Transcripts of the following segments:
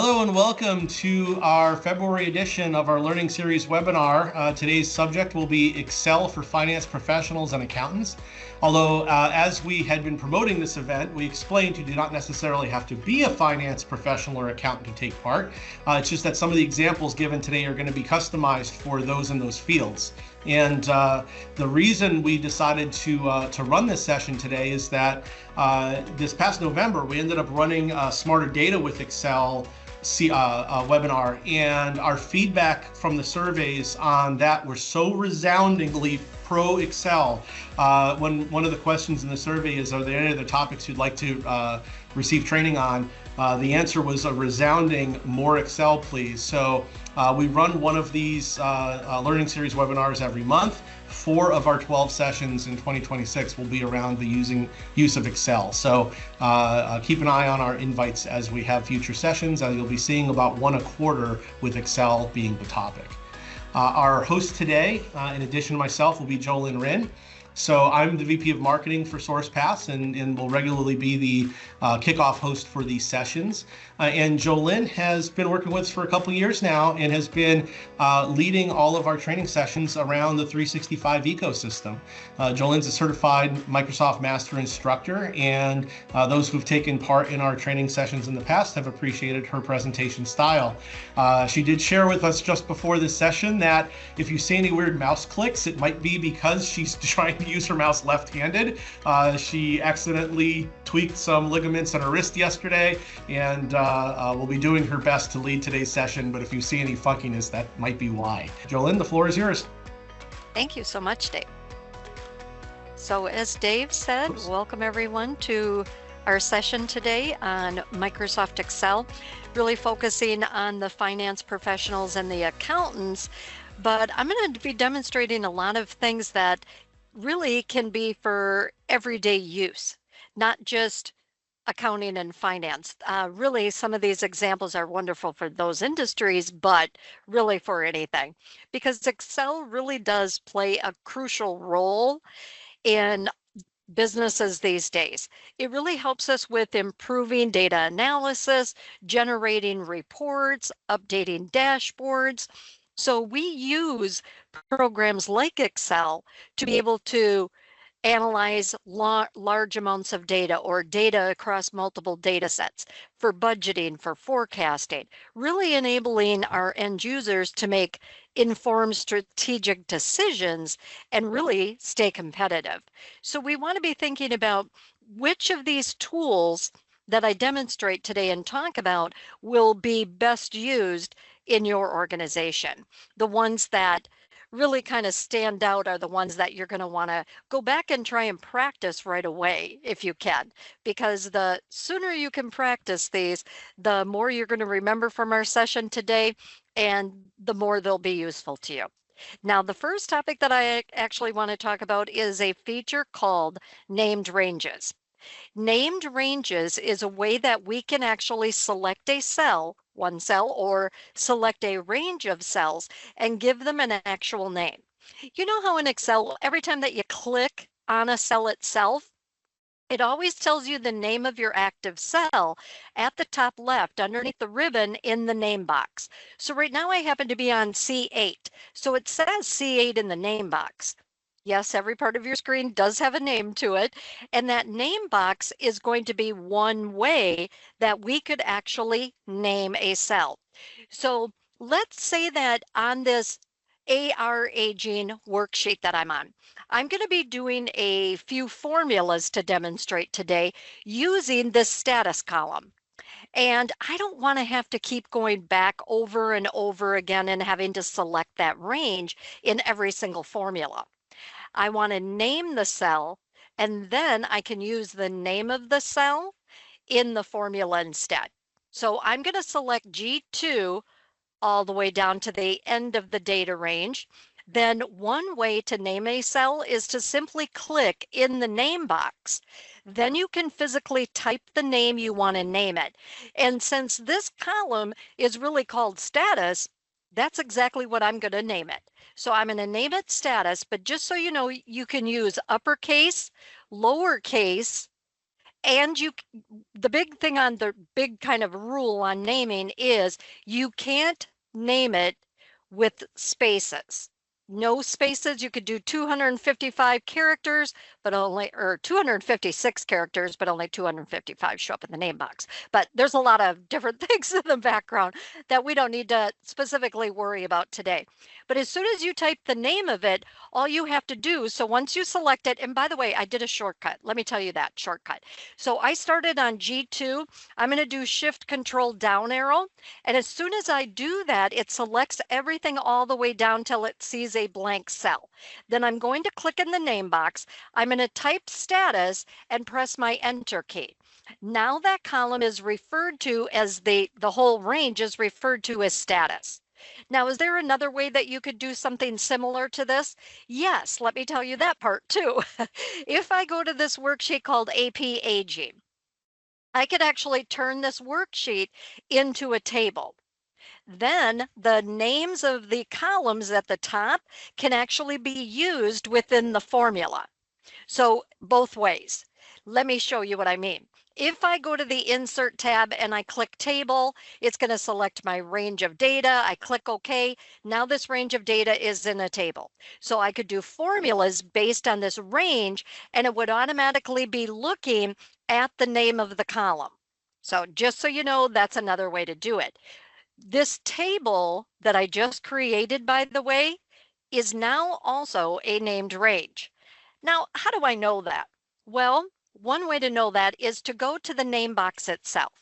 Hello and welcome to our February edition of our Learning Series webinar. Today's subject will be Excel for finance professionals and accountants. Although, as we had been promoting this event, we explained you do not necessarily have to be a finance professional or accountant to take part. It's just that some of the examples given today are going to be customized for those in those fields. And the reason we decided to run this session today is that this past November, we ended up running Smarter Data with Excel webinar, and our feedback from the surveys on that were so resoundingly pro Excel. When one of the questions in the survey is, are there any other topics you'd like to receive training on? The answer was a resounding more Excel, please. So we run one of these Learning Series webinars every month. 4 of our 12 sessions in 2026 will be around the use of Excel. So keep an eye on our invites as we have future sessions, and you'll be seeing about 1 a quarter with Excel being the topic. Our host today, in addition to myself, will be Jolyn Rinn. So I'm the VP of Marketing for SourcePaths and will regularly be the kickoff host for these sessions. And Jolyn has been working with us for a couple of years now and has been leading all of our training sessions around the 365 ecosystem. Jolyn's a certified Microsoft Master Instructor, and those who've taken part in our training sessions in the past have appreciated her presentation style. She did share with us just before this session that if you see any weird mouse clicks, it might be because she's trying to use her mouse left-handed. She accidentally tweaked some ligaments in her wrist yesterday, and will be doing her best to lead today's session, but if you see any funkiness, that might be why. Jolyn, the floor is yours. Thank you so much, Dave. So as Dave said, welcome everyone to our session today on Microsoft Excel, really focusing on the finance professionals and the accountants, but I'm going to be demonstrating a lot of things that really can be for everyday use, not just accounting and finance. Really, some of these examples are wonderful for those industries, but really for anything, because Excel really does play a crucial role in businesses these days. It really helps us with improving data analysis, generating reports, updating dashboards. So we use programs like Excel to be able to analyze large amounts of data or data across multiple data sets for budgeting, for forecasting, really enabling our end users to make informed strategic decisions and really stay competitive. So we want to be thinking about which of these tools that I demonstrate today and talk about will be best used in your organization. The ones that really kind of stand out are the ones that you're going to want to go back and try and practice right away if you can, because the sooner you can practice these, the more you're going to remember from our session today, and the more they'll be useful to you. Now, the first topic that I actually want to talk about is a feature called named ranges. Named ranges is a way that we can actually select a cell, one cell, or select a range of cells and give them an actual name. You know how in Excel, every time that you click on a cell itself, it always tells you the name of your active cell at the top left underneath the ribbon in the name box. So right now I happen to be on C8. So it says C8 in the name box. Yes, every part of your screen does have a name to it, and that name box is going to be one way that we could actually name a cell. So let's say that on this AR aging worksheet that I'm on, I'm going to be doing a few formulas to demonstrate today using this status column. And I don't want to have to keep going back over and over again and having to select that range in every single formula. I want to name the cell, and then I can use the name of the cell in the formula instead. So I'm going to select G2 all the way down to the end of the data range. Then one way to name a cell is to simply click in the name box. Then you can physically type the name you want to name it. And since this column is really called status, that's exactly what I'm going to name it. So I'm going to name it status, but just so you know, you can use uppercase, lowercase, And the big thing on the big kind of rule on naming is you can't name it with spaces. No spaces. You could do 255 characters, but only, or 256 characters, but only 255 show up in the name box. But there's a lot of different things in the background that we don't need to specifically worry about today. But as soon as you type the name of it, all you have to do, so once you select it, and by the way, I did a shortcut. Let me tell you that shortcut. So I started on G2. I'm going to do Shift Control down arrow. And as soon as I do that, it selects everything all the way down till it sees a blank cell. Then I'm going to click in the name box. I'm going to type status and press my enter key. Now that column is referred to as the whole range is referred to as status. Now, is there another way that you could do something similar to this? Yes, let me tell you that part too. If I go to this worksheet called AVERAGEIF, I could actually turn this worksheet into a table. Then the names of the columns at the top can actually be used within the formula. So both ways. Let me show you what I mean. If I go to the Insert tab and I click Table, it's going to select my range of data. I click OK. Now this range of data is in a table. So I could do formulas based on this range, and it would automatically be looking at the name of the column. So just so you know, that's another way to do it. This table that I just created, by the way, is now also a named range. Now, how do I know that? Well, one way to know that is to go to the name box itself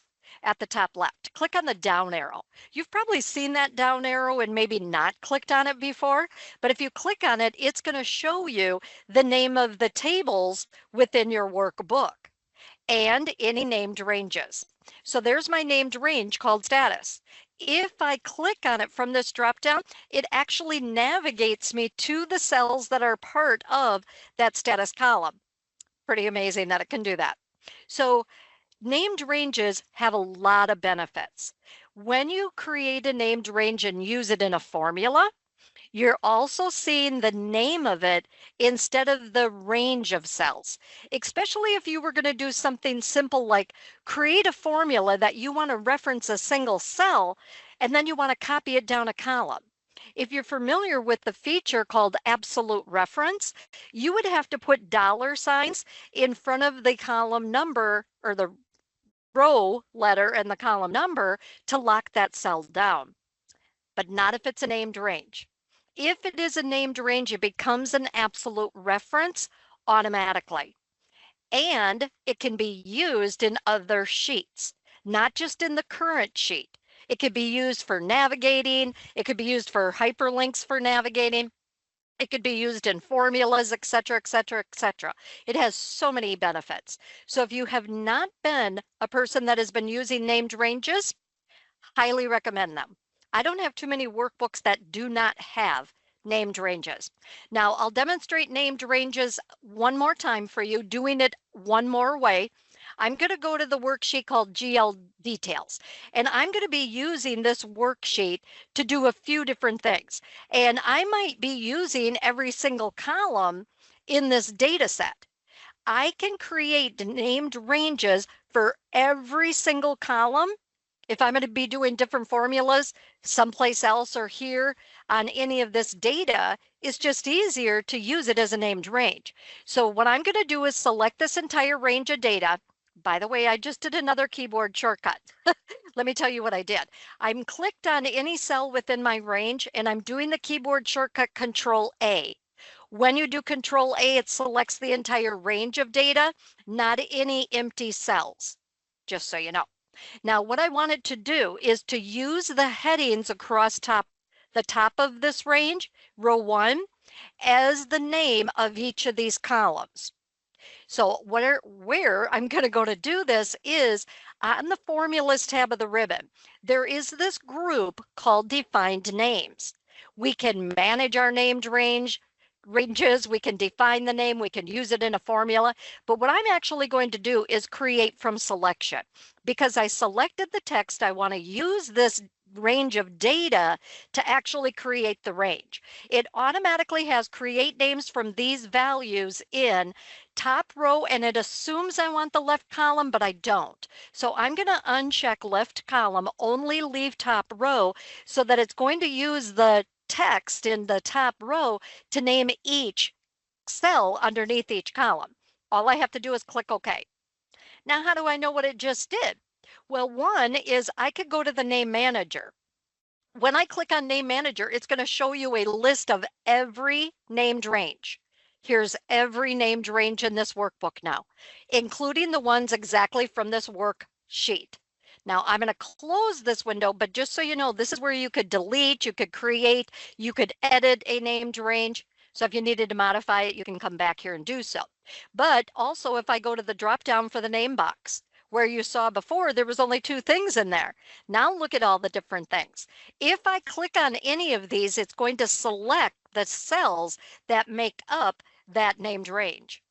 at the top left. Click on the down arrow. You've probably seen that down arrow and maybe not clicked on it before, but if you click on it, it's going to show you the name of the tables within your workbook and any named ranges. So there's my named range called status. If I click on it from this dropdown, it actually navigates me to the cells that are part of that status column. Pretty amazing that it can do that. So named ranges have a lot of benefits. When you create a named range and use it in a formula, you're also seeing the name of it instead of the range of cells, especially if you were going to do something simple like create a formula that you want to reference a single cell and then you want to copy it down a column. If you're familiar with the feature called absolute reference, you would have to put $signs in front of the column number or the row letter and the column number to lock that cell down, but not if it's a named range. If it is a named range, it becomes an absolute reference automatically. And it can be used in other sheets, not just in the current sheet. It could be used for navigating. It could be used for hyperlinks for navigating. It could be used in formulas, etc., etc., etc. It has so many benefits. So if you have not been a person that has been using named ranges, highly recommend them. I don't have too many workbooks that do not have named ranges. Now I'll demonstrate named ranges one more time for you, doing it one more way. I'm going to go to the worksheet called GL Details, and I'm going to be using this worksheet to do a few different things. And I might be using every single column in this data set. I can create named ranges for every single column. If I'm going to be doing different formulas someplace else or here on any of this data, it's just easier to use it as a named range. So what I'm going to do is select this entire range of data. By the way, I just did another keyboard shortcut. Let me tell you what I did. I'm clicked on any cell within my range and I'm doing the keyboard shortcut Control A. When you do Control A, it selects the entire range of data, not any empty cells, just so you know. Now, what I wanted to do is to use the headings across the top of this range, row 1, as the name of each of these columns. So where I'm going to go to do this is on the Formulas tab of the ribbon. There is this group called Defined Names. We can manage our named ranges, we can define the name, we can use it in a formula, but what I'm actually going to do is create from selection. Because I selected the text, I want to use this range of data to actually create the range. It automatically has create names from these values in top row, and it assumes I want the left column, but I don't. So I'm going to uncheck left column, only leave top row, so that it's going to use the text in the top row to name each cell underneath each column. All I have to do is click OK. Now, how do I know what it just did? Well, one is I could go to the name manager. When I click on name manager, it's going to show you a list of every named range. Here's every named range in this workbook now, including the ones exactly from this worksheet. Now I'm going to close this window, but just so you know, this is where you could delete, you could create, you could edit a named range. So if you needed to modify it, you can come back here and do so. But also if I go to the drop down for the name box, where you saw before there was only 2 things in there. Now look at all the different things. If I click on any of these, it's going to select the cells that make up that named range.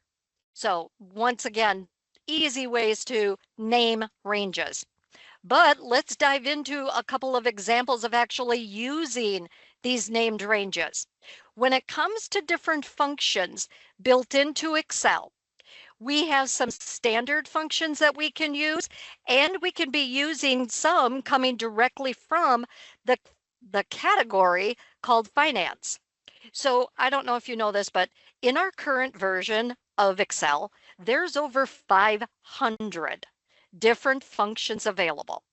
So once again, easy ways to name ranges. But let's dive into a couple of examples of actually using these named ranges. When it comes to different functions built into Excel, we have some standard functions that we can use, and we can be using some coming directly from the category called finance. So I don't know if you know this, but in our current version of Excel, there's over 500 different functions available.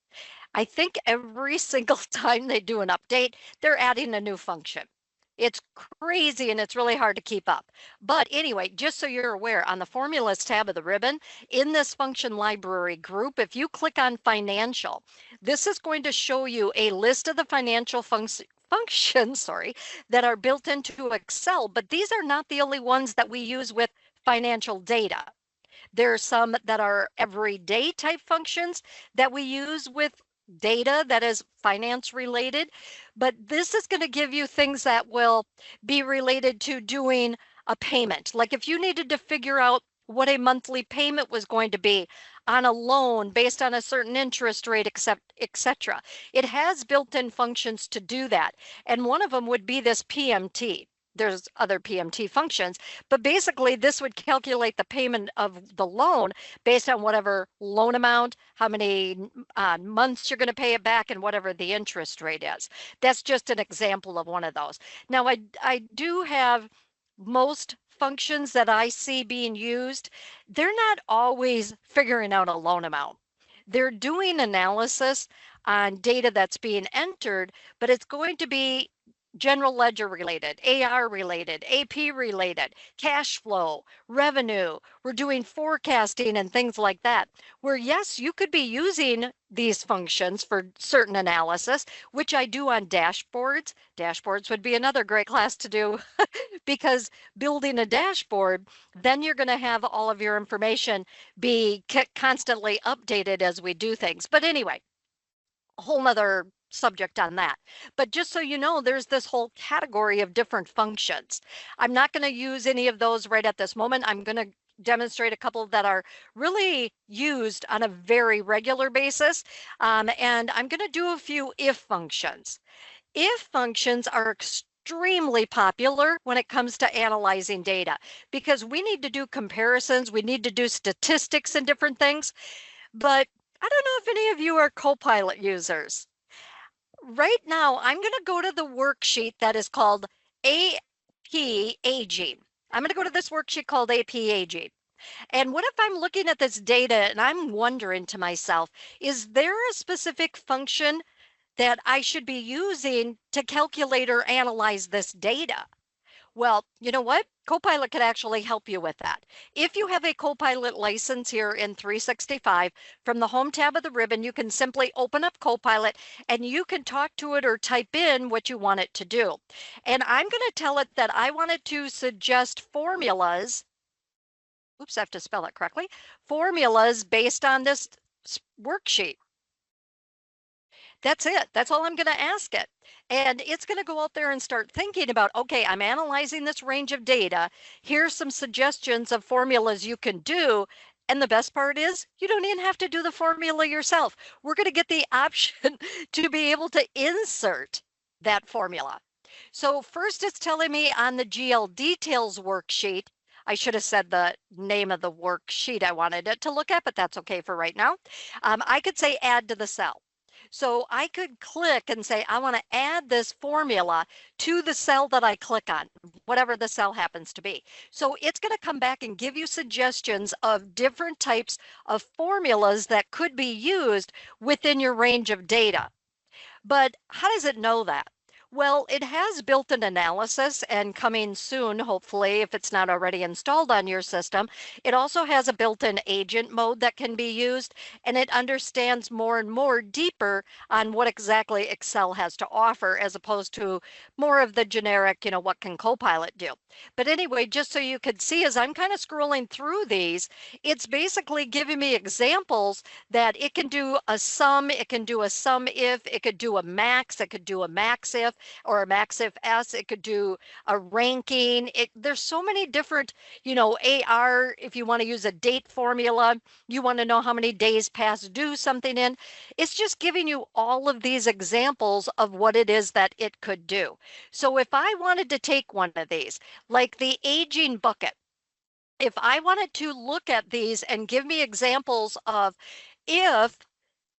I think every single time they do an update, they're adding a new function. It's crazy and it's really hard to keep up. But anyway, just so you're aware, on the formulas tab of the ribbon, in this function library group, if you click on financial, this is going to show you a list of the financial functions that are built into Excel, but these are not the only ones that we use with financial data. There are some that are everyday type functions that we use with data that is finance related, but this is going to give you things that will be related to doing a payment. Like if you needed to figure out what a monthly payment was going to be on a loan based on a certain interest rate, etc. It has built-in functions to do that. And one of them would be this PMT. There's other PMT functions, but basically this would calculate the payment of the loan based on whatever loan amount, how many months you're going to pay it back, and whatever the interest rate is. That's just an example of one of those. Now, I do have most functions that I see being used. They're not always figuring out a loan amount. They're doing analysis on data that's being entered, but it's going to be general ledger related, AR related, AP related, cash flow, revenue. We're doing forecasting and things like that, where yes, you could be using these functions for certain analysis, which I do on dashboards. Dashboards would be another great class to do because building a dashboard, then you're going to have all of your information be constantly updated as we do things. But anyway, a whole nother subject on that. But just so you know, there's this whole category of different functions. I'm not going to use any of those right at this moment. I'm going to demonstrate a couple that are really used on a very regular basis. And I'm going to do a few if functions. If functions are extremely popular when it comes to analyzing data because we need to do comparisons, we need to do statistics and different things. But I don't know if any of you are Copilot users. Right now, I'm going to go to the worksheet that is called AP Aging. I'm going to go to this worksheet called AP Aging. And what if I'm looking at this data and I'm wondering to myself, is there a specific function that I should be using to calculate or analyze this data? Well, you know what? Copilot could actually help you with that. If you have a Copilot license here in 365, from the Home tab of the ribbon, you can simply open up Copilot and you can talk to it or type in what you want it to do. And I'm going to tell it that I want it to suggest formulas. Oops, I have to spell it correctly. Formulas based on this worksheet. That's it. That's all I'm going to ask it. And it's going to go out there and start thinking about, okay, I'm analyzing this range of data. Here's some suggestions of formulas you can do. And the best part is you don't even have to do the formula yourself. We're going to get the option to be able to insert that formula. So first it's telling me on the GL details worksheet, I should have said the name of the worksheet I wanted it to look at, but that's okay for right now. I could say add to the cell. So I could click and say, I want to add this formula to the cell that I click on, whatever the cell happens to be. So it's going to come back and give you suggestions of different types of formulas that could be used within your range of data. But how does it know that? Well, it has built-in analysis, and coming soon, hopefully, if it's not already installed on your system, it also has a built-in agent mode that can be used, and it understands more and more deeper on what exactly Excel has to offer, as opposed to more of the generic, what can Copilot do? But anyway, just so you could see, as I'm kind of scrolling through these, it's basically giving me examples that it can do a sum, it can do a sum if, it could do a max, it could do a max if, or a max if S, it could do a ranking. There's so many different, AR, if you want to use a date formula, you want to know how many days past due something in. It's just giving you all of these examples of what it is that it could do. So if I wanted to take one of these, like the aging bucket, if I wanted to look at these and give me examples of if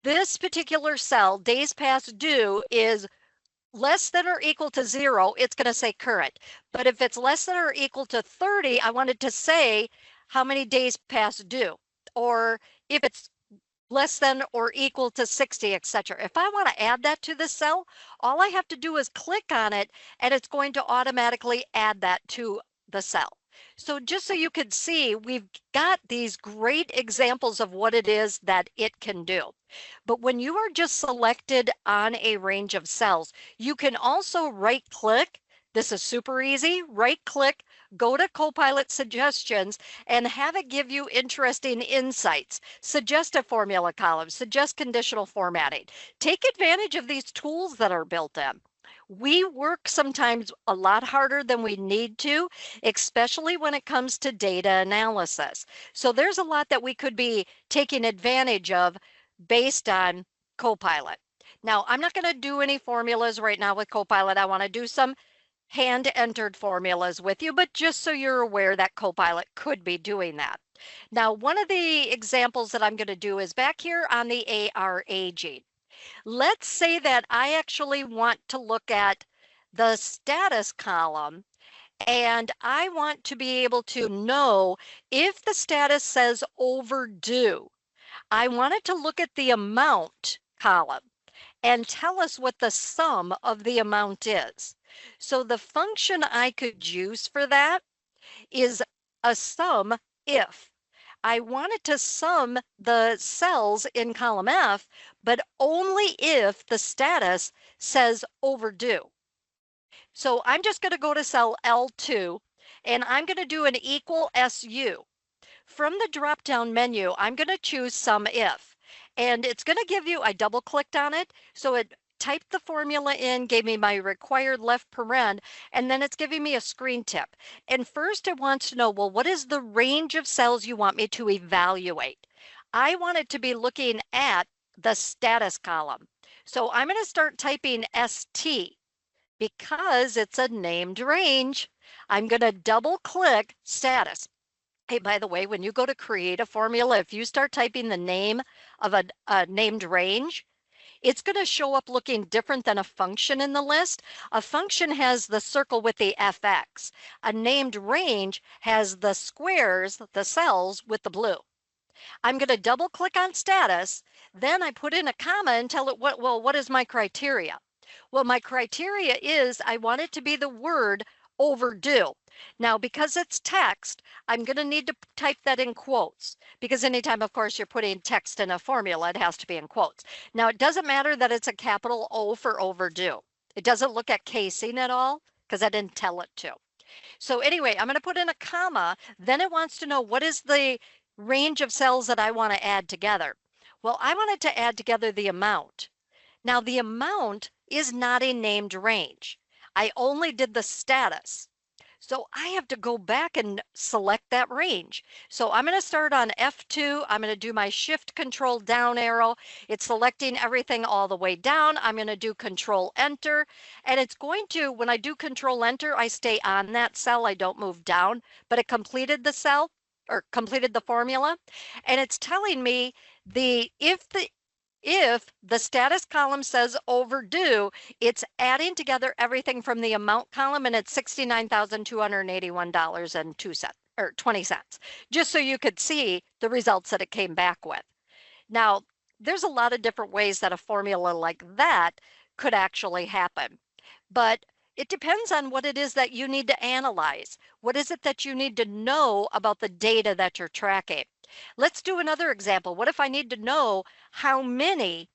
this particular cell, days past due, is less than or equal to 0, it's going to say current. But if it's less than or equal to 30, I wanted to say how many days past due. Or if it's less than or equal to 60, etc. If I want to add that to the cell, all I have to do is click on it, and it's going to automatically add that to the cell. So just so you could see, we've got these great examples of what it is that it can do. But when you are just selected on a range of cells, you can also right click. This is super easy. Right click, go to Copilot suggestions, and have it give you interesting insights. Suggest a formula column, suggest conditional formatting. Take advantage of these tools that are built in. We work sometimes a lot harder than we need to, especially when it comes to data analysis. So there's a lot that we could be taking advantage of based on Copilot. Now, I'm not going to do any formulas right now with Copilot. I want to do some hand-entered formulas with you, but just so you're aware that Copilot could be doing that. Now, one of the examples that I'm going to do is back here on the AR aging. Let's say that I actually want to look at the status column, and I want to be able to know if the status says overdue. I wanted to look at the amount column and tell us what the sum of the amount is. So the function I could use for that is a sum if. I wanted to sum the cells in column F, but only if the status says overdue. So I'm just going to go to cell L2, and I'm going to do an equal SU. From the drop-down menu, I'm going to choose sum if, and it's going to give you, I double-clicked on it, so it typed the formula in, gave me my required left paren, and then it's giving me a screen tip. And first it wants to know, well, what is the range of cells you want me to evaluate? I want it to be looking at the status column. So I'm going to start typing ST because it's a named range. I'm going to double-click status. Hey, by the way, when you go to create a formula, if you start typing the name of a named range, it's going to show up looking different than a function in the list. A function has the circle with the FX. A named range has the squares, the cells with the blue. I'm going to double click on status, then I put in a comma and tell it what is my criteria? Well, my criteria is I want it to be the word overdue. Now, because it's text, I'm going to need to type that in quotes, because anytime, of course, you're putting text in a formula, it has to be in quotes. Now, it doesn't matter that it's a capital O for overdue. It doesn't look at casing at all, because I didn't tell it to. So anyway, I'm going to put in a comma, then it wants to know what is the range of cells that I want to add together. Well, I wanted to add together the amount. Now, the amount is not a named range. I only did the status. So I have to go back and select that range. So I'm going to start on F2. I'm going to do my shift control down arrow. It's selecting everything all the way down. I'm going to do control enter. And it's going to, when I do control enter, I stay on that cell. I don't move down, but it completed the cell or completed the formula. And it's telling me if the status column says overdue, it's adding together everything from the amount column, and it's $69,281.02 or 20 cents, just so you could see the results that it came back with. Now, there's a lot of different ways that a formula like that could actually happen, but it depends on what it is that you need to analyze. What is it that you need to know about the data that you're tracking? Let's do another example. What if I need to know how many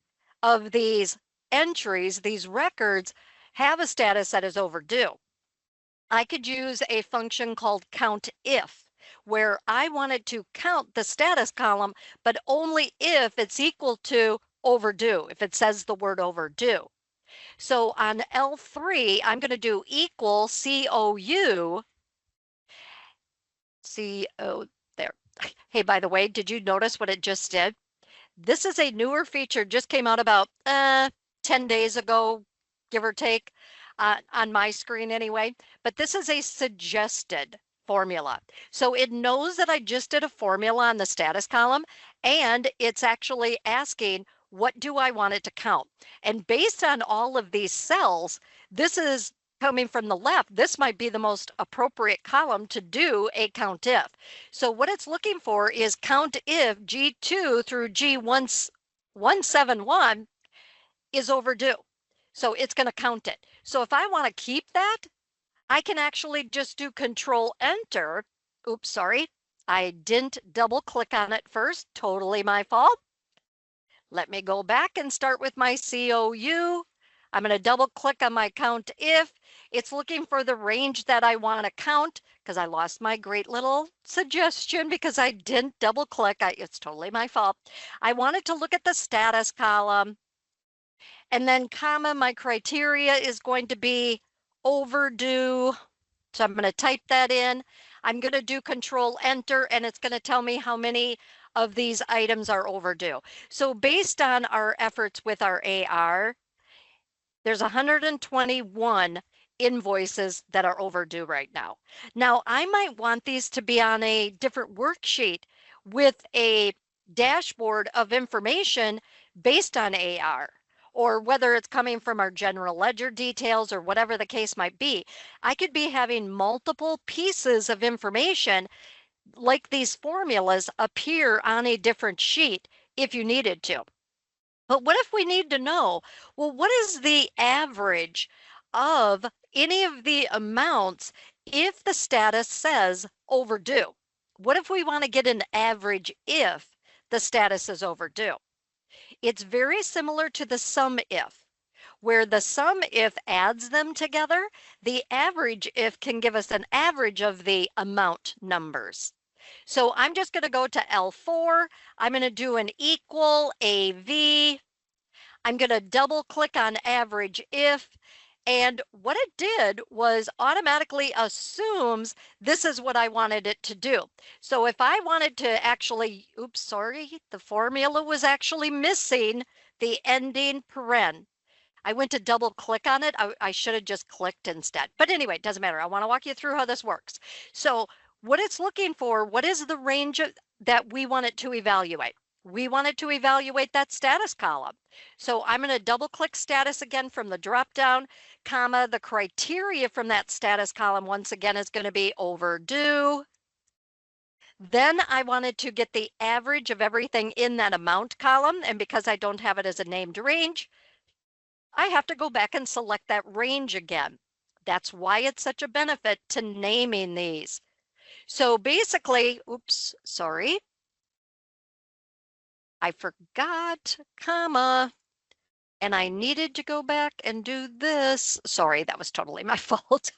of these entries, these records, have a status that is overdue? I could use a function called COUNTIF, where I wanted to count the status column, but only if it's equal to overdue, if it says the word overdue. So on L3, I'm going to do equal COU, there. Hey, by the way, did you notice what it just did? This is a newer feature, just came out about 10 days ago, give or take, on my screen anyway. But this is a suggested formula. So it knows that I just did a formula on the status column, and it's actually asking, what do I want it to count? And based on all of these cells, this is coming from the left, this might be the most appropriate column to do a COUNTIF. So what it's looking for is COUNTIF G2 through G171 is overdue. So it's going to count it. So if I want to keep that, I can actually just do control enter. Oops, sorry. I didn't double click on it first. Totally my fault. Let me go back and start with my COU. I'm going to double click on my COUNTIF. It's looking for the range that I want to count because I lost my great little suggestion because I didn't double click. It's totally my fault. I wanted to look at the status column, and then comma, my criteria is going to be overdue. So I'm going to type that in. I'm going to do control enter, and it's going to tell me how many of these items are overdue. So based on our efforts with our AR, there's 121 invoices that are overdue right now. Now, I might want these to be on a different worksheet with a dashboard of information based on AR, or whether it's coming from our general ledger details or whatever the case might be. I could be having multiple pieces of information like these formulas appear on a different sheet if you needed to. But what if we need to know, well, what is the average of any of the amounts if the status says overdue? What if we want to get an average if the status is overdue? It's very similar to the SUMIF, where the SUMIF adds them together. The average_if can give us an average of the amount numbers. So I'm just going to go to L4. I'm going to do an equal AV. I'm going to double click on average if, and what it did was automatically assumes this is what I wanted it to do. So if I wanted to actually, oops, sorry, the formula was actually missing the ending paren. I went to double click on it. I should have just clicked instead. But anyway, it doesn't matter. I want to walk you through how this works. So what it's looking for, what is the range that we want it to evaluate? We want it to evaluate that status column. So I'm going to double click status again from the drop down, comma, the criteria from that status column once again is going to be overdue. Then I wanted to get the average of everything in that amount column, and because I don't have it as a named range, I have to go back and select that range again. That's why it's such a benefit to naming these. So basically, oops, sorry. I forgot, comma, and I needed to go back and do this. Sorry, that was totally my fault.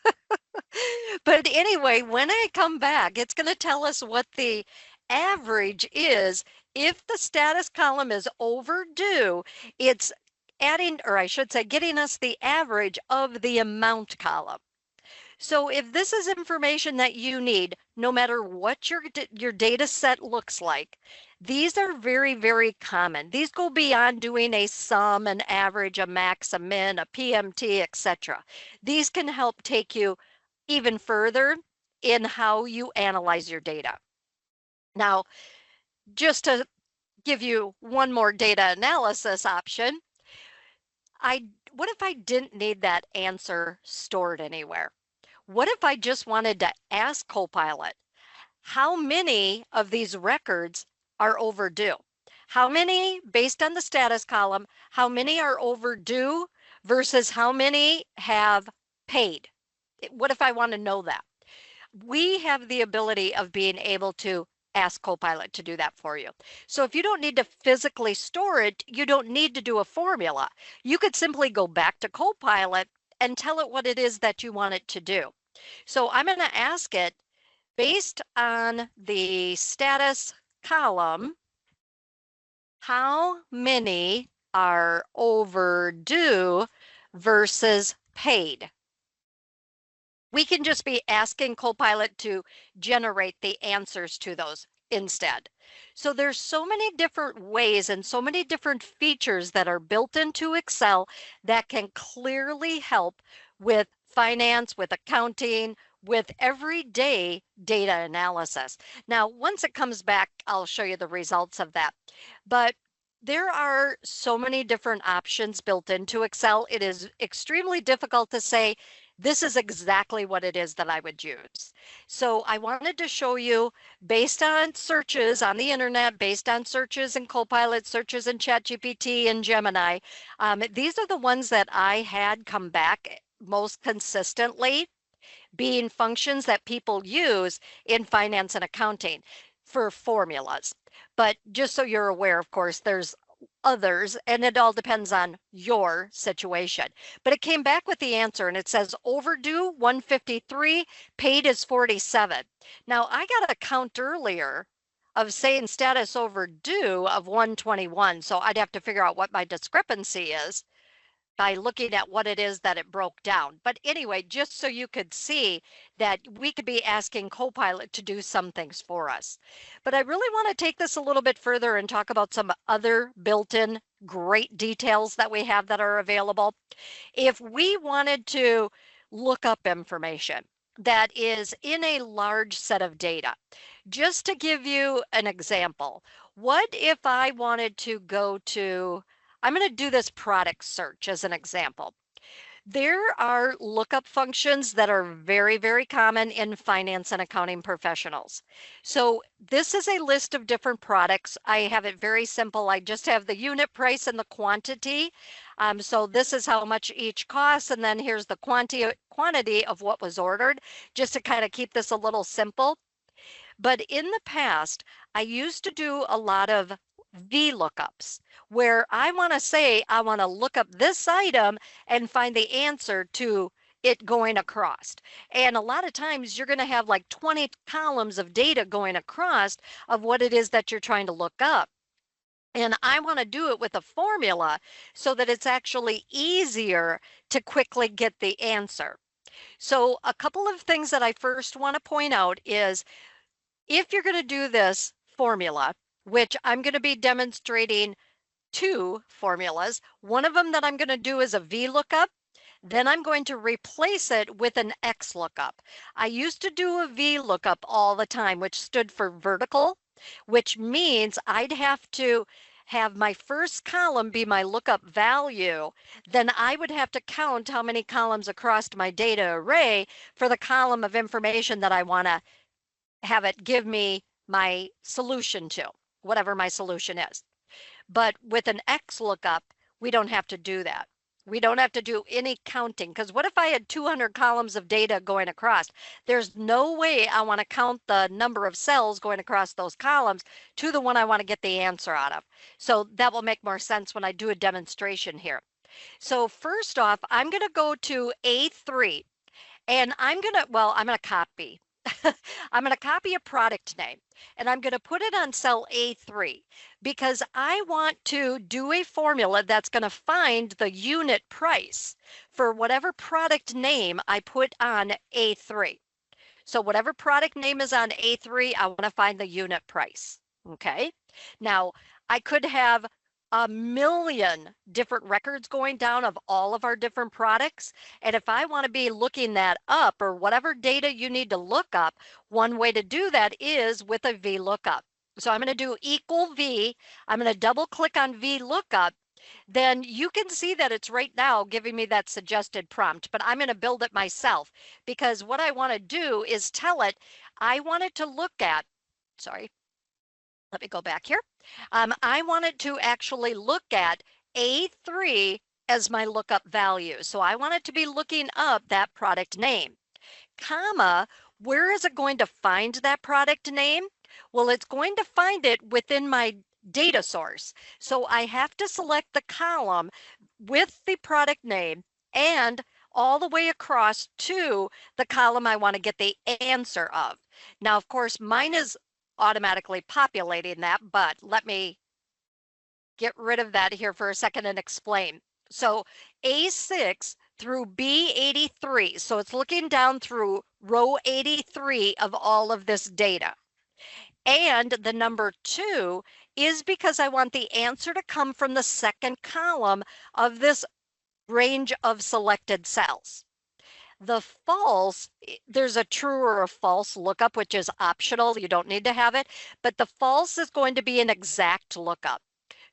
But anyway, when I come back, it's going to tell us what the average is. If the status column is overdue, it's adding, or I should say, getting us the average of the amount column. So if this is information that you need, no matter what your data set looks like, these are very, very common. These go beyond doing a sum, an average, a max, a min, a PMT, etc. These can help take you even further in how you analyze your data. Now, just to give you one more data analysis option, what if I didn't need that answer stored anywhere? What if I just wanted to ask Copilot, how many of these records are overdue? How many, based on the status column, how many are overdue versus how many have paid? What if I want to know that? We have the ability of being able to ask Copilot to do that for you. So if you don't need to physically store it, you don't need to do a formula. You could simply go back to Copilot and tell it what it is that you want it to do. So I'm going to ask it, based on the status column, how many are overdue versus paid? We can just be asking Copilot to generate the answers to those instead. So there's so many different ways and so many different features that are built into Excel that can clearly help with finance, with accounting, with everyday data analysis. Now, once it comes back, I'll show you the results of that. But there are so many different options built into Excel. It is extremely difficult to say, this is exactly what it is that I would use. So I wanted to show you, based on searches on the internet, based on searches in Copilot, searches in ChatGPT and Gemini, these are the ones that I had come back most consistently, being functions that people use in finance and accounting for formulas. But just so you're aware, of course, there's others, and it all depends on your situation. But it came back with the answer, and it says overdue 153, paid is 47. Now, I got a count earlier of saying status overdue of 121, so I'd have to figure out what my discrepancy is by looking at what it is that it broke down. But anyway, just so you could see that we could be asking Copilot to do some things for us. But I really want to take this a little bit further and talk about some other built-in great details that we have that are available. If we wanted to look up information that is in a large set of data, just to give you an example, what if I wanted to go to, I'm going to do this product search as an example. There are lookup functions that are very, very common in finance and accounting professionals. So this is a list of different products. I have it very simple. I just have the unit price and the quantity. So this is how much each costs, and then here's the quantity of what was ordered, just to kind of keep this a little simple. But in the past, I used to do a lot of VLOOKUPs, where I want to say, I want to look up this item and find the answer to it going across. And a lot of times you're going to have like 20 columns of data going across of what it is that you're trying to look up. And I want to do it with a formula so that it's actually easier to quickly get the answer. So a couple of things that I first want to point out is, if you're going to do this formula, which I'm going to be demonstrating two formulas. One of them that I'm going to do is a VLOOKUP. Then I'm going to replace it with an XLOOKUP. I used to do a VLOOKUP all the time, which stood for vertical, which means I'd have to have my first column be my lookup value. Then I would have to count how many columns across my data array for the column of information that I want to have it give me my solution to, whatever my solution is. But with an XLOOKUP, we don't have to do that. We don't have to do any counting, because what if I had 200 columns of data going across? There's no way I want to count the number of cells going across those columns to the one I want to get the answer out of. So that will make more sense when I do a demonstration here. So first off, I'm going to go to A3, and I'm going to copy I'm going to copy a product name and I'm going to put it on cell A3 because I want to do a formula that's going to find the unit price for whatever product name I put on A3. So whatever product name is on A3, I want to find the unit price. Okay. Now I could have a million different records going down of all of our different products. And if I want to be looking that up or whatever data you need to look up, one way to do that is with a VLOOKUP. So I'm going to do equal V. I'm going to double click on VLOOKUP. Then you can see that it's right now giving me that suggested prompt, but I'm going to build it myself because what I want to do is tell it, I want it to look at, sorry, let me go back here. I wanted to actually look at A3 as my lookup value. So I want it to be looking up that product name, comma, where is it going to find that product name? Well, it's going to find it within my data source. So I have to select the column with the product name and all the way across to the column I want to get the answer of. Now, of course, mine is automatically populating that, but let me get rid of that here for a second and explain. So A6 through B83, so it's looking down through row 83 of all of this data. And the number 2 is because I want the answer to come from the second column of this range of selected cells. The false, there's a true or a false lookup, which is optional. You don't need to have it, but the false is going to be an exact lookup.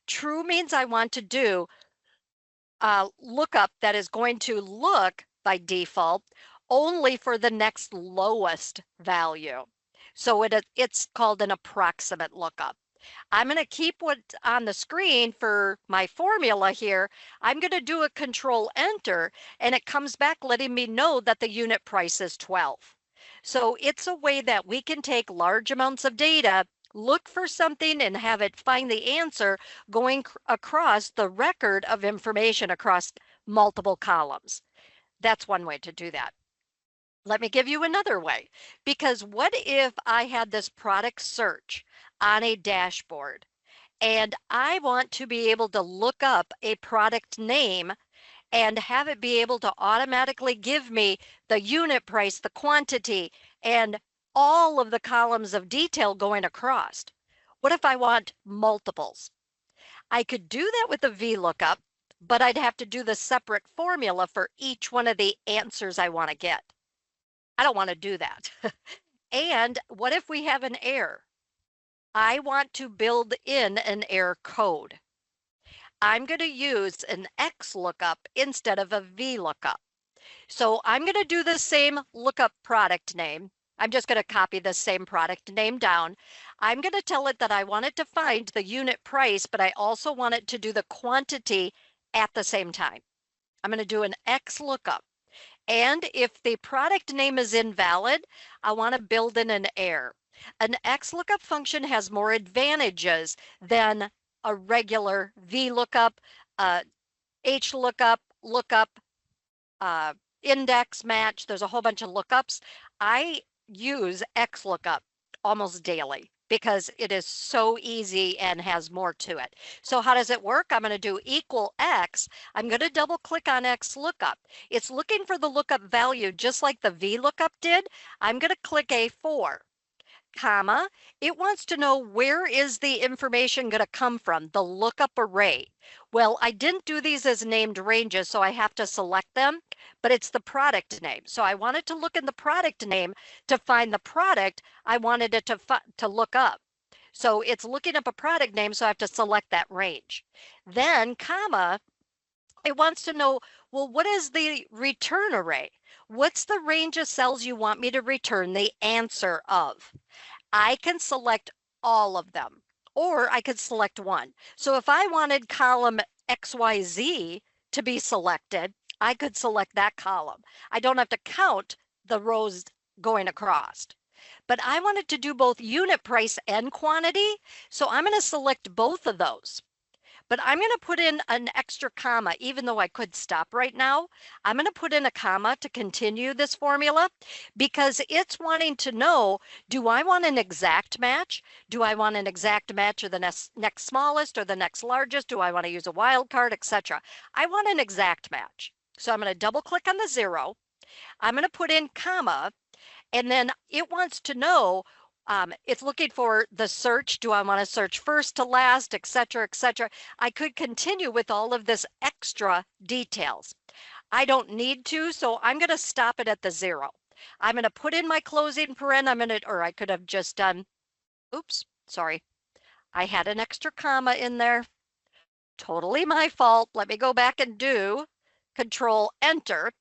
True means I want to do a lookup that is going to look by default only for the next lowest value. So it's called an approximate lookup. I'm going to keep what's on the screen for my formula here. I'm going to do a control enter and it comes back letting me know that the unit price is 12. So it's a way that we can take large amounts of data, look for something and have it find the answer going across the record of information across multiple columns. That's one way to do that. Let me give you another way, because what if I had this product search on a dashboard and I want to be able to look up a product name and have it be able to automatically give me the unit price, the quantity, and all of the columns of detail going across? What if I want multiples? I could do that with a VLOOKUP, but I'd have to do the separate formula for each one of the answers I want to get. I don't want to do that. And what if we have an error? I want to build in an error code. I'm going to use an XLOOKUP instead of a VLOOKUP. So I'm going to do the same lookup product name. I'm just going to copy the same product name down. I'm going to tell it that I want it to find the unit price, but I also want it to do the quantity at the same time. I'm going to do an XLOOKUP. And if the product name is invalid, I want to build in an error. An XLOOKUP function has more advantages than a regular VLOOKUP, HLOOKUP, lookup, index match. There's a whole bunch of lookups. I use XLOOKUP almost daily because it is so easy and has more to it. So how does it work? I'm going to do equal X. I'm going to double click on XLOOKUP. It's looking for the lookup value just like the VLOOKUP did. I'm going to click A4, comma. It wants to know where is the information going to come from, the lookup array. Well, I didn't do these as named ranges, so I have to select them, but it's the product name. So I wanted to look in the product name to find the product I wanted it to look up. So it's looking up a product name, so I have to select that range. Then, comma, it wants to know, well, what is the return array? What's the range of cells you want me to return the answer of? I can select all of them, or I could select one. So if I wanted column XYZ to be selected, I could select that column. I don't have to count the rows going across. But I wanted to do both unit price and quantity, so I'm going to select both of those. but I'm going to put in an extra comma, even though I could stop right now. I'm going to put in a comma to continue this formula because it's wanting to know, do I want an exact match? Do I want an exact match of the next smallest or the next largest? Do I want to use a wild card, etc.? I want an exact match. So I'm going to double click on the 0. I'm going to put in comma, and then it wants to know, it's looking for the search. Do I want to search first to last, etc., etc.? I could continue with all of this extra details. I don't need to, so I'm going to stop it at the 0. I'm going to put in my closing paren. Or I could have just done, oops, sorry. I had an extra comma in there. Totally my fault. Let me go back and do Control Enter.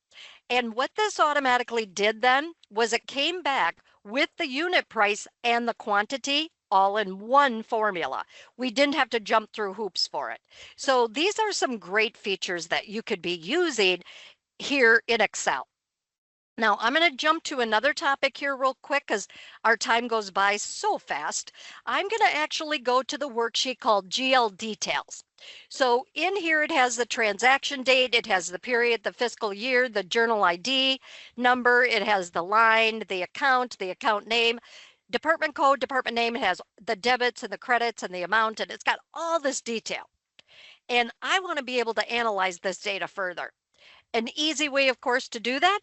And what this automatically did then was it came back with the unit price and the quantity all in one formula. We didn't have to jump through hoops for it. So these are some great features that you could be using here in Excel. Now, I'm going to jump to another topic here real quick because our time goes by so fast. I'm going to actually go to the worksheet called GL Details. So in here, it has the transaction date, it has the period, the fiscal year, the journal ID number, it has the line, the account name, department code, department name. It has the debits and the credits and the amount, and it's got all this detail. And I want to be able to analyze this data further. An easy way, of course, to do that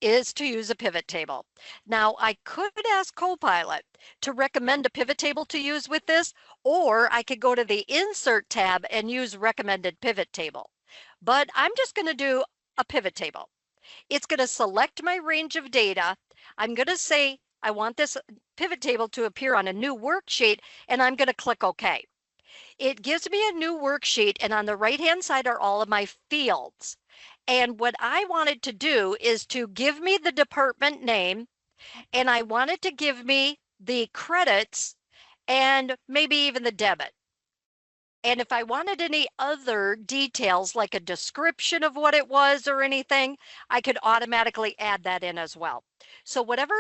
is to use a pivot table. Now, I could ask Copilot to recommend a pivot table to use with this, or I could go to the Insert tab and use Recommended Pivot Table. But I'm just going to do a pivot table. It's going to select my range of data. I'm going to say I want this pivot table to appear on a new worksheet, and I'm going to click OK. It gives me a new worksheet, and on the right-hand side are all of my fields. And what I wanted to do is to give me the department name, and I wanted to give me the credits and maybe even the debit. And if I wanted any other details like a description of what it was or anything, I could automatically add that in as well. So whatever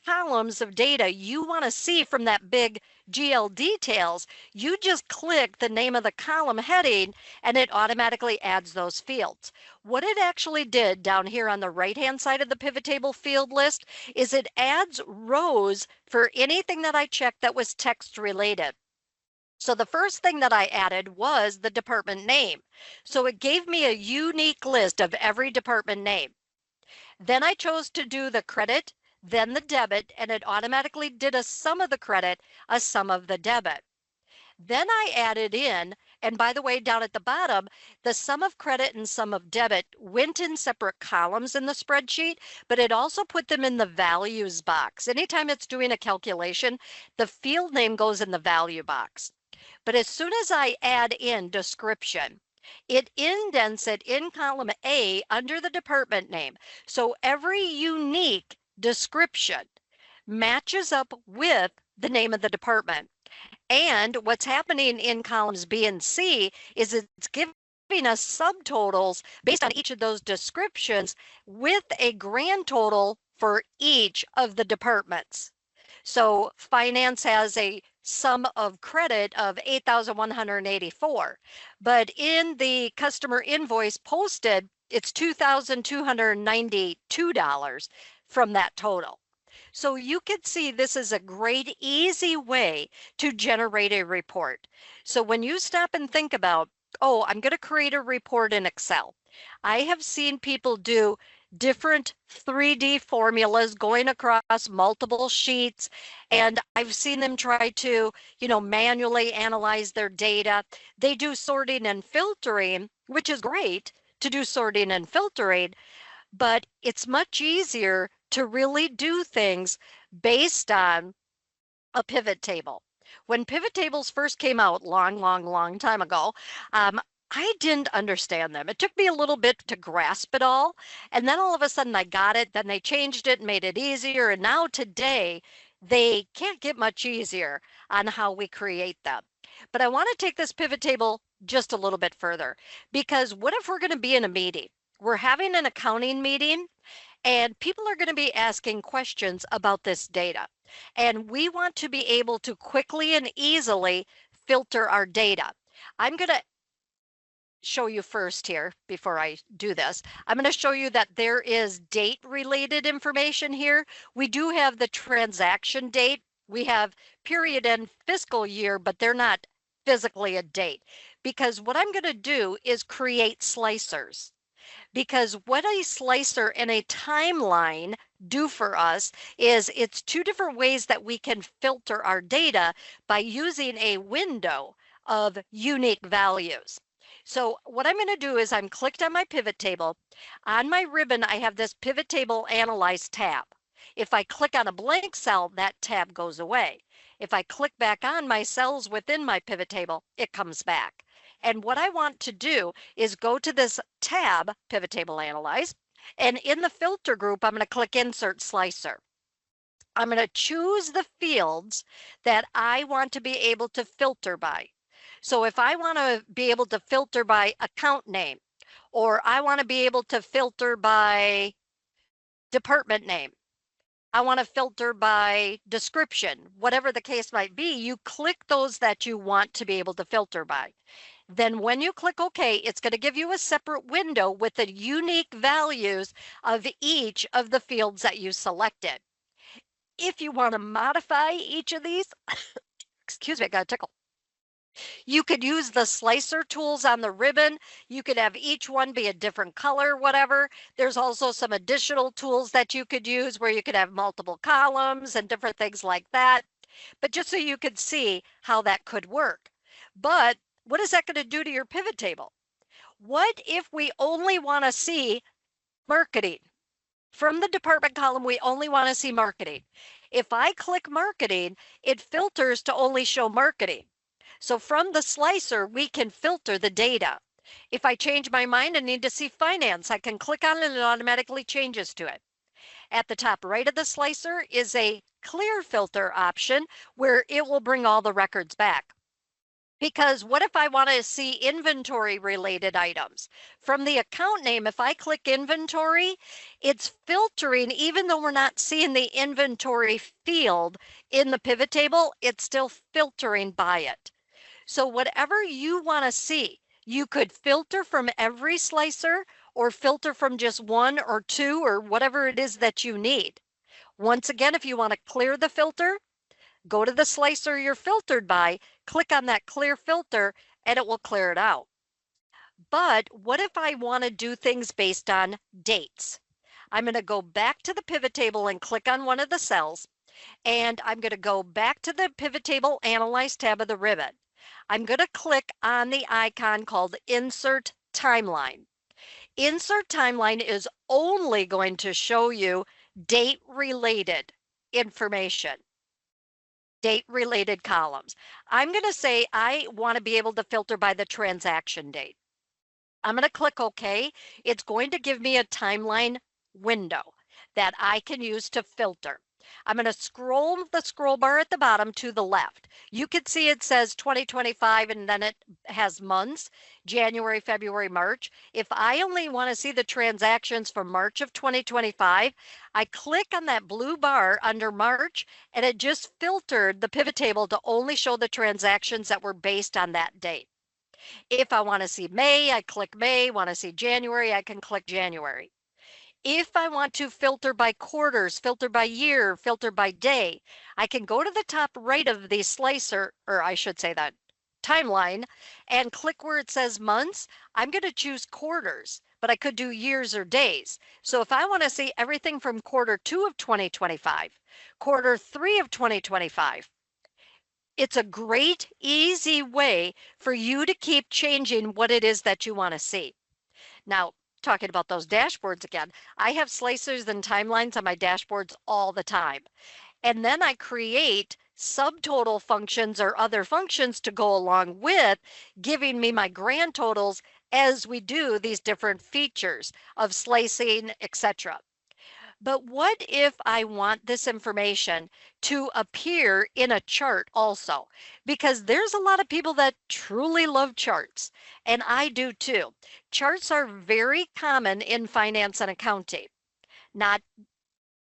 columns of data you want to see from that big GL Details, you just click the name of the column heading and it automatically adds those fields. What it actually did down here on the right hand side of the pivot table field list is it adds rows for anything that I checked that was text related. So the first thing that I added was the department name. So it gave me a unique list of every department name. Then I chose to do the credit, then the debit, and it automatically did a sum of the credit, a sum of the debit. Then I added in, and by the way, down at the bottom, the sum of credit and sum of debit went in separate columns in the spreadsheet, but it also put them in the values box. Anytime it's doing a calculation, the field name goes in the value box. But as soon as I add in description, it indents it in column A under the department name. So every unique description matches up with the name of the department. And what's happening in columns B and C is it's giving us subtotals based on each of those descriptions with a grand total for each of the departments. So finance has a sum of credit of $8,184, but in the customer invoice posted, it's $2,292 from that total. So you can see this is a great, easy way to generate a report. So when you stop and think about, oh, I'm going to create a report in Excel, I have seen people do different 3D formulas going across multiple sheets, and I've seen them try to, manually analyze their data. They do sorting and filtering, which is great to do sorting and filtering, but it's much easier to really do things based on a pivot table. When pivot tables first came out long time ago, I didn't understand them. It took me a little bit to grasp it all. And then all of a sudden I got it. Then they changed it and made it easier. And now today, they can't get much easier on how we create them. But I want to take this pivot table just a little bit further, because what if we're going to be in a meeting? We're having an accounting meeting and people are going to be asking questions about this data. And we want to be able to quickly and easily filter our data. I'm going to show you first here before I do this. I'm going to show you that there is date related information here. We do have the transaction date. We have period and fiscal year, but they're not physically a date, because what I'm going to do is create slicers. Because what a slicer and a timeline do for us is it's two different ways that we can filter our data by using a window of unique values. So what I'm going to do is I'm clicked on my pivot table. On my ribbon, I have this pivot table analyze tab. If I click on a blank cell, that tab goes away. If I click back on my cells within my pivot table, it comes back. And what I want to do is go to this tab, Pivot Table Analyze, and in the filter group, I'm going to click Insert Slicer. I'm going to choose the fields that I want to be able to filter by. So if I want to be able to filter by account name, or I want to be able to filter by department name, I want to filter by description, whatever the case might be, you click those that you want to be able to filter by. Then when you click OK, it's going to give you a separate window with the unique values of each of the fields that you selected. If you want to modify each of these, excuse me, I got a tickle. You could use the slicer tools on the ribbon. You could have each one be a different color, whatever. There's also some additional tools that you could use where you could have multiple columns and different things like that. But just so you could see how that could work. But what is that going to do to your pivot table? What if we only want to see marketing? From the department column, we only want to see marketing. If I click marketing, it filters to only show marketing. So from the slicer, we can filter the data. If I change my mind and need to see finance, I can click on it and it automatically changes to it. At the top right of the slicer is a clear filter option where it will bring all the records back. Because what if I want to see inventory related items? From the account name, if I click inventory, it's filtering, even though we're not seeing the inventory field in the pivot table, it's still filtering by it. So whatever you want to see, you could filter from every slicer or filter from just one or two or whatever it is that you need. Once again, if you want to clear the filter, go to the slicer you're filtered by, click on that clear filter, and it will clear it out. But what if I want to do things based on dates? I'm going to go back to the pivot table and click on one of the cells, and I'm going to go back to the pivot table Analyze tab of the ribbon. I'm going to click on the icon called Insert Timeline. Insert Timeline is only going to show you date-related information, date-related columns. I'm going to say I want to be able to filter by the transaction date. I'm going to click OK. It's going to give me a timeline window that I can use to filter. I'm going to scroll the scroll bar at the bottom to the left. You can see it says 2025 and then it has months, January, February, March. If I only want to see the transactions for March of 2025, I click on that blue bar under March and it just filtered the pivot table to only show the transactions that were based on that date. If I want to see May, I click May. Want to see January, I can click January. If I want to filter by quarters, filter by year, filter by day, I can go to the top right of the slicer, or I should say that timeline, and click where it says months. I'm going to choose quarters, but I could do years or days. So if I want to see everything from Q2 of 2025, Q3 of 2025, it's a great, easy way for you to keep changing what it is that you want to see. Now, talking about those dashboards again, I have slicers and timelines on my dashboards all the time. And then I create subtotal functions or other functions to go along with giving me my grand totals as we do these different features of slicing, etc. But what if I want this information to appear in a chart also? Because there's a lot of people that truly love charts, and I do too. Charts are very common in finance and accounting. Not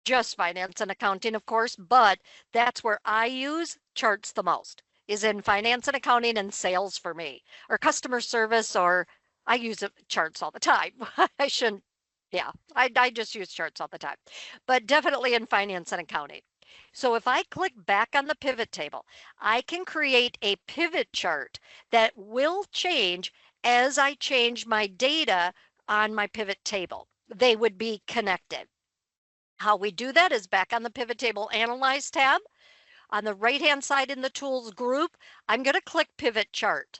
just finance and accounting, of course, but that's where I use charts the most, is in finance and accounting and sales for me, or customer service, or I use charts all the time. I shouldn't, yeah, I just use charts all the time, but definitely in finance and accounting. So if I click back on the pivot table, I can create a pivot chart that will change as I change my data on my pivot table. They would be connected. How we do that is back on the pivot table Analyze tab. On the right-hand side in the Tools group, I'm going to click Pivot Chart.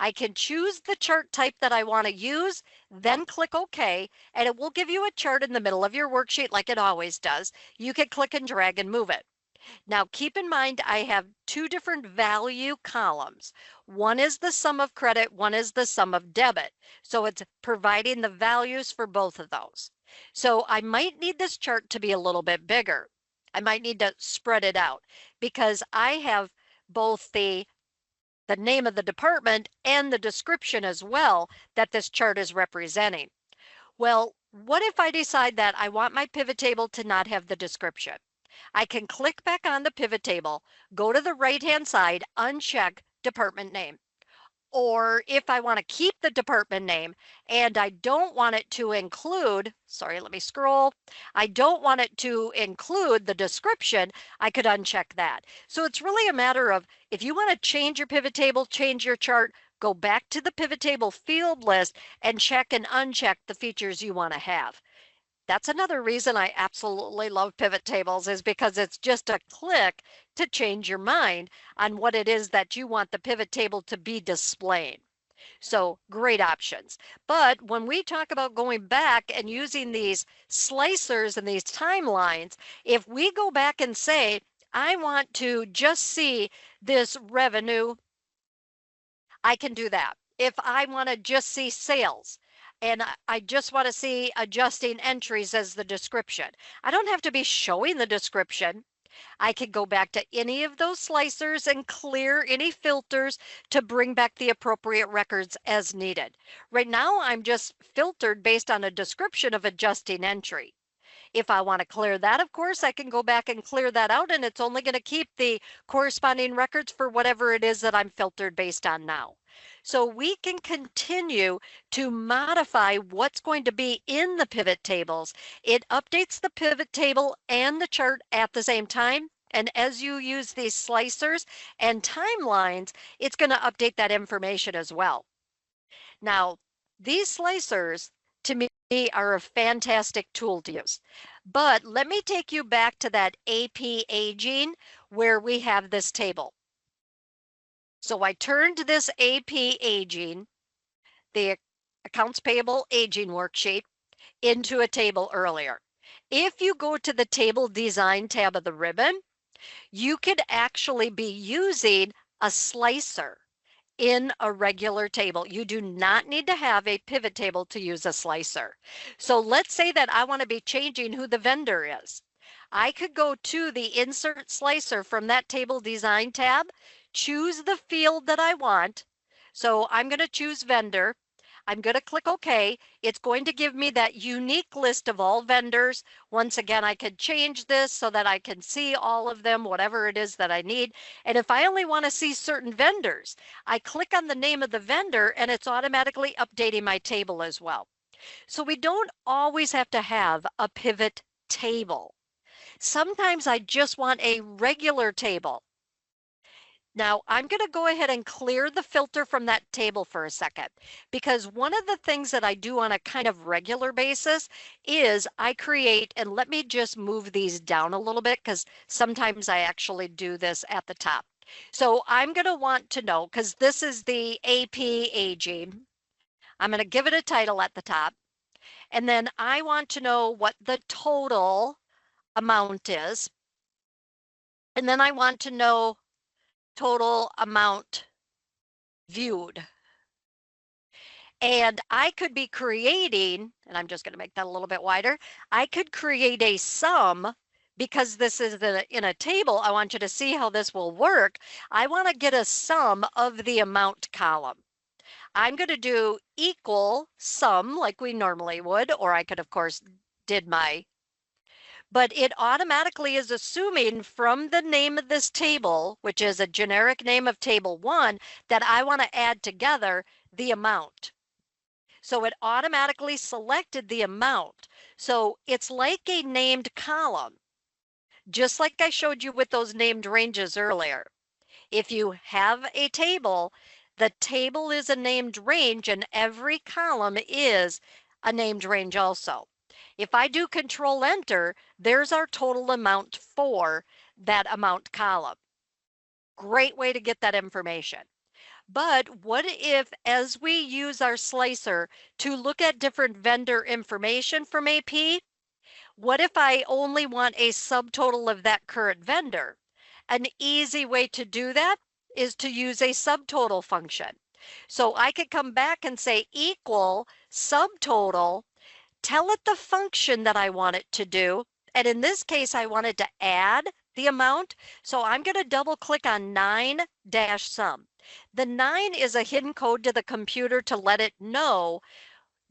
I can choose the chart type that I want to use, then click OK, and it will give you a chart in the middle of your worksheet like it always does. You can click and drag and move it. Now keep in mind I have two different value columns. One is the sum of credit, one is the sum of debit. So it's providing the values for both of those. So I might need this chart to be a little bit bigger. I might need to spread it out because I have both the name of the department and the description as well that this chart is representing. Well, what if I decide that I want my pivot table to not have the description? I can click back on the pivot table, go to the right-hand side, uncheck department name. Or if I want to keep the department name and I don't want it to include, sorry, let me scroll. I don't want it to include the description, I could uncheck that. So it's really a matter of if you want to change your pivot table, change your chart, go back to the pivot table field list and check and uncheck the features you want to have. That's another reason I absolutely love pivot tables is because it's just a click to change your mind on what it is that you want the pivot table to be displaying. So great options. But when we talk about going back and using these slicers and these timelines, if we go back and say, I want to just see this revenue, I can do that. If I want to just see sales, and I just want to see adjusting entries as the description, I don't have to be showing the description. I can go back to any of those slicers and clear any filters to bring back the appropriate records as needed. Right now, I'm just filtered based on a description of adjusting entry. If I want to clear that, of course, I can go back and clear that out, and it's only going to keep the corresponding records for whatever it is that I'm filtered based on now. So we can continue to modify what's going to be in the pivot tables. It updates the pivot table and the chart at the same time. And as you use these slicers and timelines, it's going to update that information as well. Now, these slicers, to me, are a fantastic tool to use. But let me take you back to that AP aging where we have this table. So I turned this AP aging, the accounts payable aging worksheet, into a table earlier. If you go to the table design tab of the ribbon, you could actually be using a slicer in a regular table. You do not need to have a pivot table to use a slicer. So let's say that I want to be changing who the vendor is. I could go to the insert slicer from that table design tab, choose the field that I want. So I'm going to choose vendor. I'm going to click OK. It's going to give me that unique list of all vendors. Once again, I could change this so that I can see all of them, whatever it is that I need. And if I only want to see certain vendors, I click on the name of the vendor and it's automatically updating my table as well. So we don't always have to have a pivot table. Sometimes I just want a regular table. Now I'm going to go ahead and clear the filter from that table for a second, because one of the things that I do on a kind of regular basis is I create, and let me just move these down a little bit because sometimes I actually do this at the top. So I'm going to want to know, because this is the AP aging, I'm going to give it a title at the top, and then I want to know what the total amount is, and then I want to know total amount viewed. And I could be creating, and I'm just going to make that a little bit wider, I could create a sum, because this is in a table. I want you to see how this will work. I want to get a sum of the amount column. I'm going to do equal sum like we normally would, or I could, of course, did my, but it automatically is assuming from the name of this table, which is a generic name of table 1, that I want to add together the amount. So it automatically selected the amount. So it's like a named column, just like I showed you with those named ranges earlier. If you have a table, the table is a named range and every column is a named range also. If I do Control Enter, there's our total amount for that amount column. Great way to get that information. But what if, as we use our slicer to look at different vendor information from AP, what if I only want a subtotal of that current vendor? An easy way to do that is to use a subtotal function. So I could come back and say equal subtotal, tell it the function that I want it to do. And in this case, I wanted to add the amount. So I'm going to double click on 9-sum. The 9 is a hidden code to the computer to let it know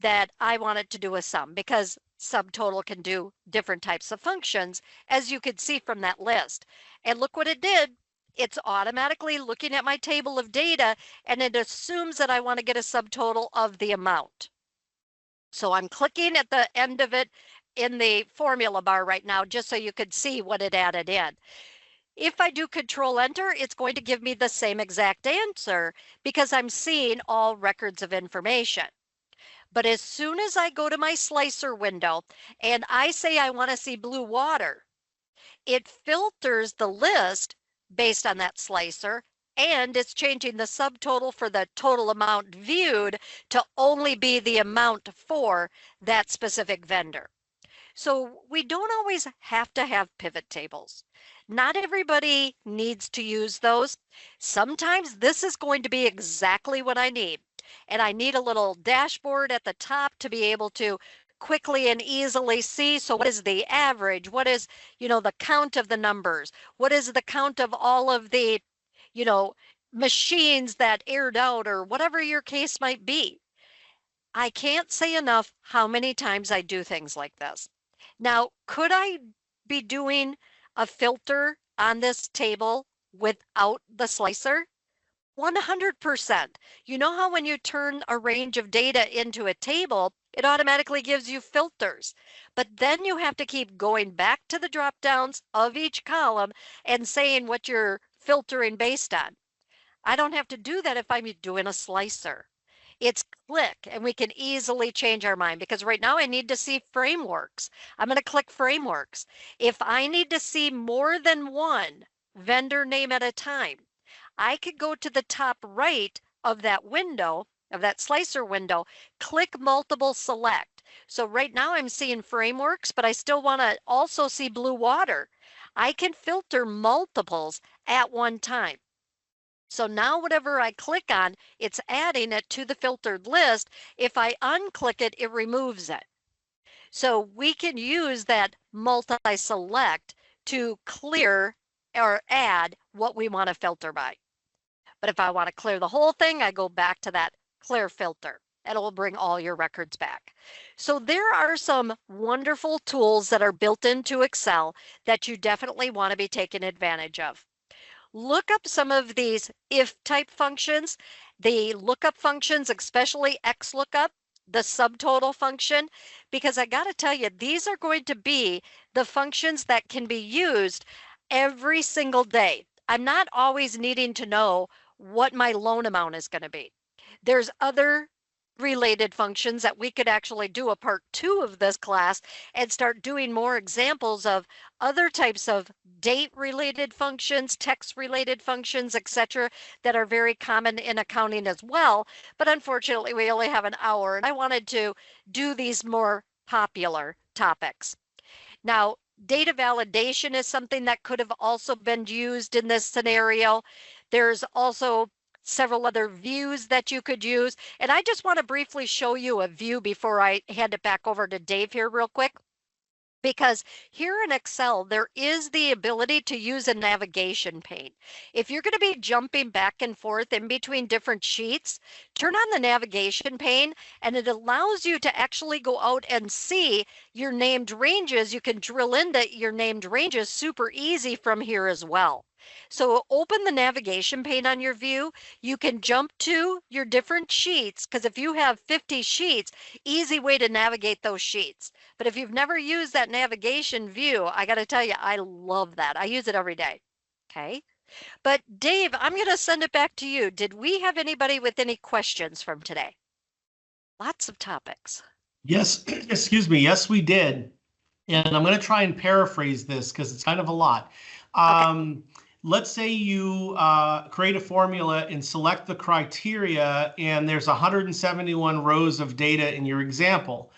that I want it to do a sum, because subtotal can do different types of functions, as you could see from that list. And look what it did. It's automatically looking at my table of data, and it assumes that I want to get a subtotal of the amount. So I'm clicking at the end of it in the formula bar right now, just so you could see what it added in. If I do Control Enter, it's going to give me the same exact answer because I'm seeing all records of information. But as soon as I go to my slicer window and I say I want to see blue water, it filters the list based on that slicer, and it's changing the subtotal for the total amount viewed to only be the amount for that specific vendor. So we don't always have to have pivot tables. Not everybody needs to use those. Sometimes this is going to be exactly what I need. And I need a little dashboard at the top to be able to quickly and easily see. So what is the average? What is, the count of the numbers? What is the count of all of the, machines that aired out, or whatever your case might be? I can't say enough how many times I do things like this. Now, could I be doing a filter on this table without the slicer? 100%. You know how when you turn a range of data into a table, it automatically gives you filters. But then you have to keep going back to the drop downs of each column and saying what you're filtering based on. I don't have to do that if I'm doing a slicer. It's click, and we can easily change our mind, because right now I need to see frameworks. I'm going to click frameworks. If I need to see more than one vendor name at a time, I could go to the top right of that window, of that slicer window, click multiple select. So right now I'm seeing frameworks, but I still want to also see blue water. I can filter multiples at one time. So now whatever I click on, it's adding it to the filtered list. If I unclick it, it removes it. So we can use that multi-select to clear or add what we want to filter by. But if I want to clear the whole thing, I go back to that clear filter, and it will bring all your records back. So there are some wonderful tools that are built into Excel that you definitely want to be taking advantage of. Look up some of these if type functions, the lookup functions, especially XLOOKUP, the subtotal function, because I got to tell you, these are going to be the functions that can be used every single day. I'm not always needing to know what my loan amount is going to be. There's other related functions that we could actually do a part 2 of this class and start doing more examples of other types of date related functions, text related functions, etc., that are very common in accounting as well. But unfortunately, we only have an hour, and I wanted to do these more popular topics. Now, data validation is something that could have also been used in this scenario. There's also several other views that you could use. And I just want to briefly show you a view before I hand it back over to Dave here real quick. Because here in Excel, there is the ability to use a navigation pane. If you're going to be jumping back and forth in between different sheets, turn on the navigation pane, and it allows you to actually go out and see your named ranges. You can drill into your named ranges super easy from here as well. So open the navigation pane on your view. You can jump to your different sheets, because if you have 50 sheets, easy way to navigate those sheets. But if you've never used that navigation view, I got to tell you, I love that. I use it every day. Okay. But Dave, I'm going to send it back to you. Did we have anybody with any questions from today? Lots of topics. Yes, excuse me. Yes, we did. And I'm going to try and paraphrase this because it's kind of a lot. Okay. Let's say you create a formula and select the criteria, and there's 171 rows of data in your example.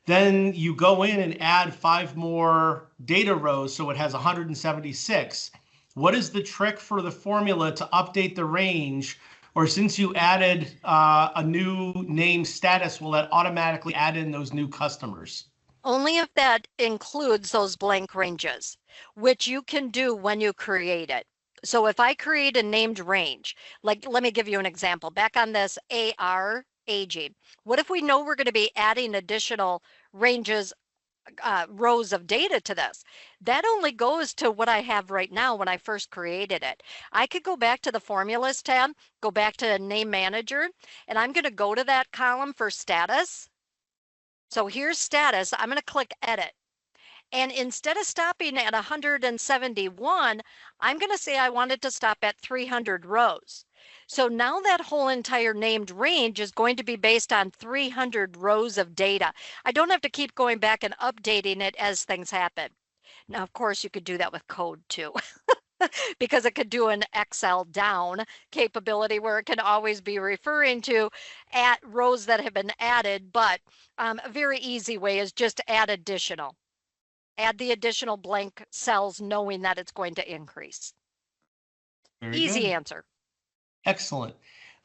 Then you go in and add 5 more data rows, so it has 176. What is the trick for the formula to update the range? Or since you added a new name status, will that automatically add in those new customers? Only if that includes those blank ranges, which you can do when you create it. So if I create a named range, like let me give you an example, back on this AR aging, what if we know we're going to be adding additional ranges, rows of data to this? That only goes to what I have right now when I first created it. I could go back to the formulas tab, go back to name manager, and I'm going to go to that column for status. So here's status. I'm going to click edit. And instead of stopping at 171, I'm going to say I want it to stop at 300 rows. So now that whole entire named range is going to be based on 300 rows of data. I don't have to keep going back and updating it as things happen. Now, of course, you could do that with code too. Because it could do an Excel down capability where it can always be referring to at rows that have been added, but a very easy way is just add additional. Add the additional blank cells knowing that it's going to increase. Very Easy good. answer. Excellent.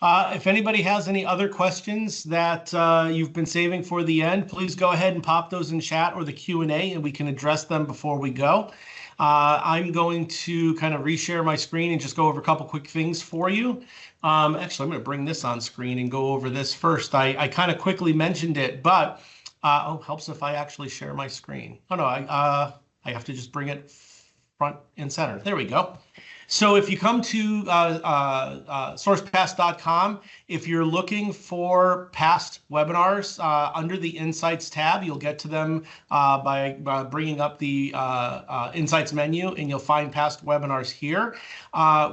If anybody has any other questions that you've been saving for the end, please go ahead and pop those in chat or the Q&A, and we can address them before we go. I'm going to kind of reshare my screen and just go over a couple quick things for you. Actually, I'm going to bring this on screen and go over this first. I kind of quickly mentioned it, but helps if I actually share my screen. Oh no, I have to just bring it front and center. There we go. So if you come to sourcepass.com, if you're looking for past webinars under the Insights tab, you'll get to them by bringing up the Insights menu, and you'll find past webinars here.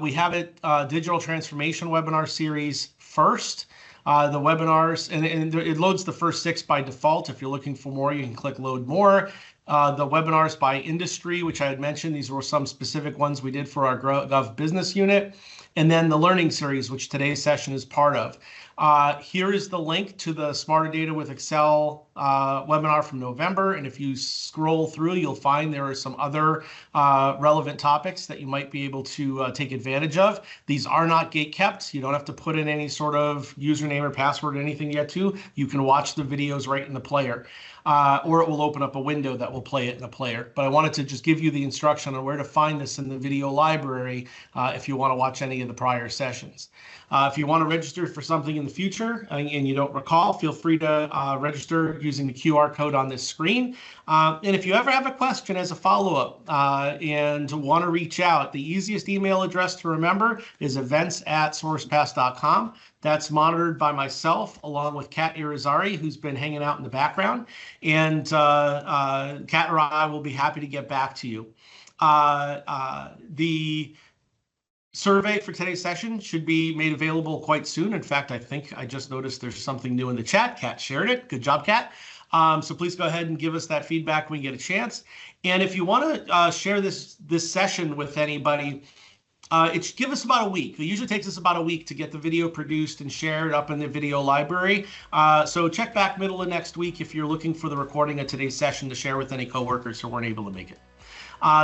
We have it Digital Transformation Webinar Series first. The webinars, and it loads the first 6 by default. If you're looking for more, you can click Load More. The webinars by industry, which I had mentioned, these were some specific ones we did for our Gov business unit. And then the learning series, which today's session is part of. Here is the link to the Smarter Data with Excel webinar from November. And if you scroll through, you'll find there are some other relevant topics that you might be able to take advantage of. These are not gate kept. You don't have to put in any sort of username or password or anything yet to. You can watch the videos right in the player. Or it will open up a window that will play it in the player. But I wanted to just give you the instruction on where to find this in the video library if you want to watch any of the prior sessions. If you want to register for something in the future and you don't recall, feel free to register using the QR code on this screen. And if you ever have a question as a follow-up and want to reach out, the easiest email address to remember is events@sourcepass.com. That's monitored by myself along with Kat Irizarry, who's been hanging out in the background. And Kat or I will be happy to get back to you. The survey for today's session should be made available quite soon. In fact, I think I just noticed there's something new in the chat. Kat shared it. Good job, Kat. So please go ahead and give us that feedback when you get a chance. And if you want to share this session with anybody, it should give us about a week. It usually takes us about a week to get the video produced and shared up in the video library. So check back middle of next week if you're looking for the recording of today's session to share with any coworkers who weren't able to make it.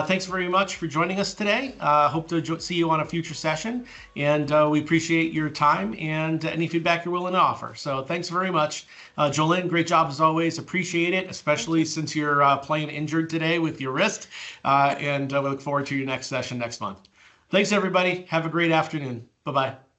Thanks very much for joining us today. Hope to see you on a future session, and we appreciate your time and any feedback you're willing to offer. So thanks very much. Jolene, great job as always. Appreciate it, especially since you're playing injured today with your wrist, and we look forward to your next session next month. Thanks, everybody. Have a great afternoon. Bye-bye.